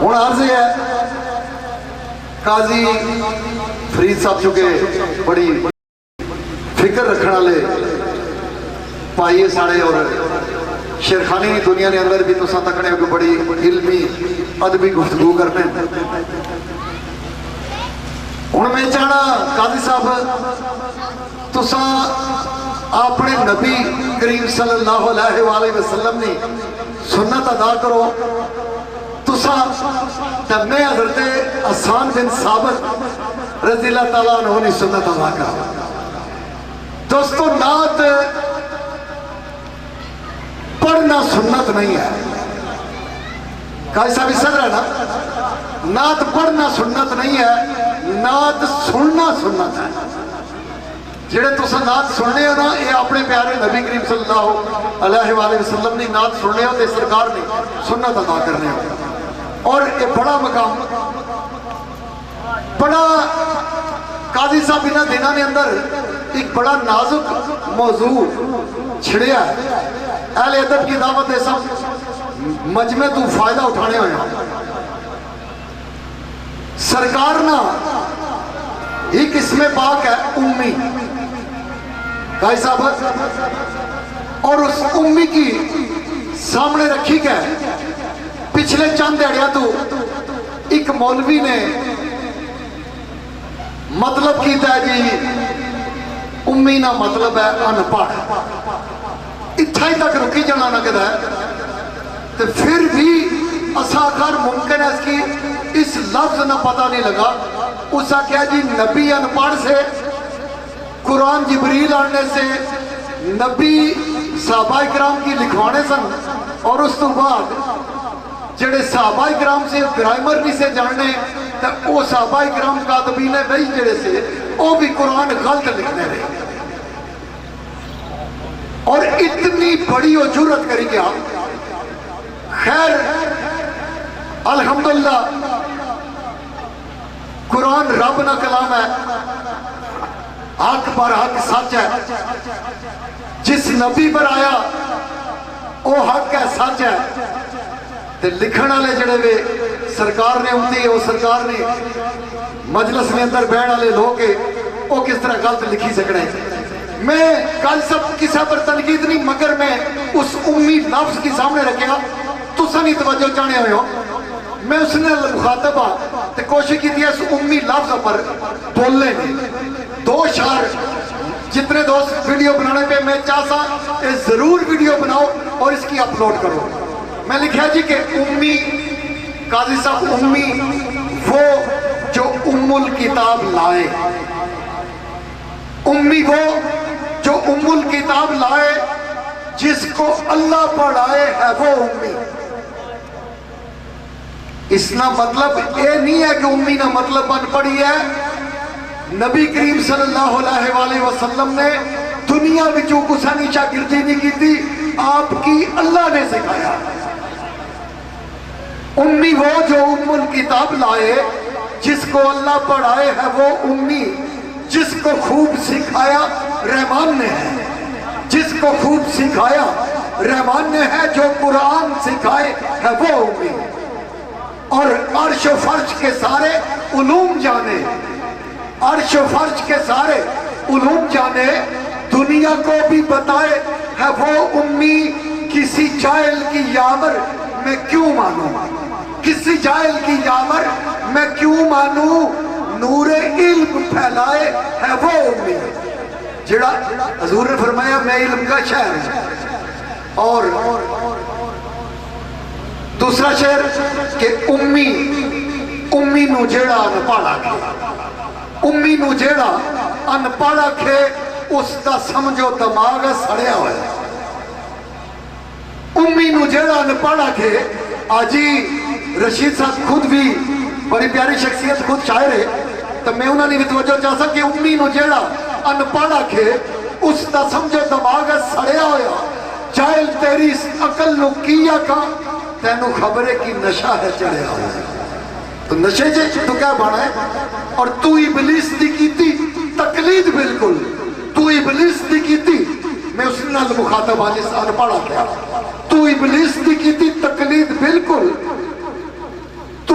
ہوں عرض ہے قاضی فرید صاحب چونکہ بڑی فکر رکھنے والے پائیے ساڑے اور شیرخانی دنیا نے اندر بھی تساں تکنے کو بڑی علمی ادبی گفتگو کرنے ہوں میں چاہنا قاضی صاحب تساں اپنے نبی کریم صلی اللہ علیہ وآلہ وسلم نے سنت ادا کرو تساں میں حضرت حسان بن ثابت رضی اللہ تعالیٰ عنہ نے سنت ادا کرو دوستو نعت پڑھنا سنت نہیں ہے قاضی صاحب اس طرح نا نعت پڑھنا سنت نہیں ہے نعت سننا سنت ہے جڑے تسا نعت سننے ہو نا یہ اپنے پیارے نبی کریم صلی اللہ علیہ وآلہ وسلم نے نعت سننے ہو تے سرکار نے سنت ادا کرنے ہو اور یہ بڑا مقام بڑا قاضی صاحب انہاں دنوں نے اندر ایک بڑا نازک موضوع چھڑیا ہے اہل ادب کی دعوت ہے سب مجمع تو فائدہ اٹھانے ہوئے ہیں سرکار نا ایک اسم پاک ہے امی قاضی صاحب اور اس امی کی سامنے رکھی گئے پچھلے چند دیڑیا تو ایک مولوی نے مطلب کیتا ہے جی امی نہ مطلب ہے انپڑھ اتھا ہی تک رکی جانا نہ کہتا ہے تو پھر بھی اساکار ممکن ہے اس کی اس لفظ نہ پتہ نہیں لگا اسا کیا جی نبی انپڑھ سے قرآن جبریل آنے سے نبی صحابہ اکرام کی لکھوانے سن اور اس تو بعد جڑے صحابہ اکرام سے گرائمر نہیں سے جاننے تو وہ صحابہ اکرام کاتبین وحی جڑے سے وہ بھی قرآن غلط لکھنے رہے اور اتنی بڑی و جرت کری گیا خیر الحمدللہ قرآن رب نہ کلام ہے حق پر حق سچ ہے جس نبی پر آیا وہ حق ہے سچ ہے تے لکھن والے جڑے وے سرکار نے ہوتی ہے وہ سرکار نے مجلس میں اندر بیٹھ والے لوگ وہ کس طرح غلط لکھی سکنے میں کل سب کسی پر تنقید نہیں مگر میں اس امی لفظ کی سامنے رکھیا تو سنی توجہ چاہنے ہوئے ہو میں اس نے مخاطب ہاں تے کوشش کی تھی اس امی لفظ پر بولنے میں دو شعر جتنے دوست ویڈیو بنانے پہ میں چاہتا ضرور ویڈیو بناؤ اور اس کی اپلوڈ کرو میں لکھا جی کہ امی قاضی صاحب امی وہ جو ام الکتاب لائے امی وہ جو ام الکتاب لائے جس کو اللہ پڑھائے ہے وہ امی اس نا مطلب یہ نہیں ہے کہ امی نا مطلب بن پڑی ہے نبی کریم صلی اللہ علیہ وآلہ وسلم نے دنیا بچوں کو سانیچہ گردی نہیں کی تھی آپ کی اللہ نے سکھایا امی وہ جو ام الکتاب لائے جس کو اللہ پڑھائے ہے وہ امی جس کو خوب سکھایا رحمان نے ہے جس کو خوب سکھایا رحمان نے ہے جو قرآن سکھائے ہے وہ امی اور عرش و فرش کے سارے علوم جانے عرش و فرش کے سارے علوم جانے دنیا کو بھی بتائے ہے وہ امی کسی جاہل کی یامر میں کیوں مانوں کسی جاہل کی یامر میں کیوں مانوں نور علم پھیلائے ہے وہ امی جڑا حضور نے فرمایا میں علم کا شہر ہوں اور دوسرا شعر کہ امی نو جیڑا انپڑھا کھے امی نو جیڑا انپڑھا کھے اس دا سمجھو دماغ سڑیا ہوئے امی نو جیڑا انپڑھا کھے آجی رشید صاحب خود بھی بڑی پیاری شخصیت خود شاعر ہے تو میں انہوں نے بھی توجہ چاہ سکتا کہ امی نو جیڑا انپڑھا کھے اس دا سمجھو دماغ سڑیا ہویا جائل تیری عقل نو کیا کا تینو خبرے کی نشہ ہے چڑھیا ہویا تو نشے جے تو کیا بنا ہے اور تو ابلیس دی کی تھی تقلید بالکل تو ابلیس دی کی تھی میں اس نے مخاطب آج اس انپڑھا کیا تو ابلیس دی کی تھی تقلید بالکل تو